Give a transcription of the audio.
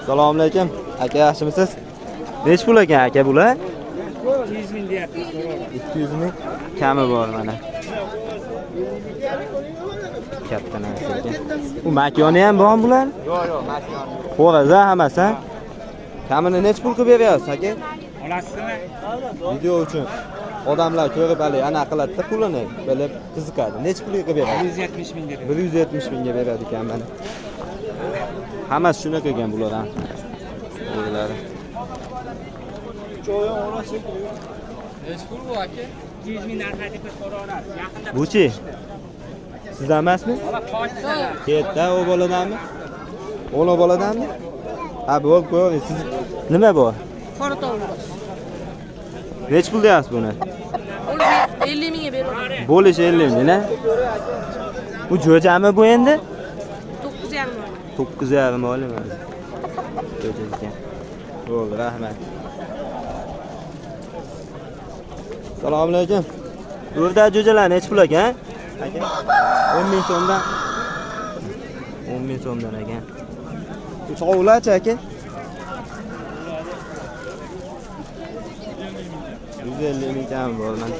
Assalomu alaykum. Aka yaxshimisiz? Nech pul ekan aka bular? 200 ming deyapti. 200 ming kami bor mana. Katta narsa ekan. Bu makoni ham bormi bular? Yo'q, makon. Xo'raza hammasi. Kamini nech pul qilib beryapsiz aka? Olasizmi? Video uchun odamlar ko'rib hali ana qiladi-da pulini, bilib qiziqadi. Nech pulga qilib beradi? 170 ming dedi. 170 mingga beradi ekan mana. Hammasi shunaqa ekan bular ham. Bular. Eshkul bu aka. 200 ming narxi deb so'rayapsiz. Yaqinda. Buchi? Sizdan emasmi? Ola qochdilar. Ketda o boladanmi? O'g'il boladanmi? Ha, bu ko'ring, siz nima bor? Qora tovuq. Nech pul deyapsiz buni? Uni 50 mingga beraman. Bo'lish 50 ming, na? Bu jo'jami bu endi? 9,5 ming. 9,5 olaymi? Jo'ja ekan. Bo'ldi, rahmat. Assalomu alaykum. Burada jo'jalar nech pul ekan? Aka? 10 ming so'mdan. 10 ming so'mdan ekan. Bu chovulach aka? 150 ming kam bor mana.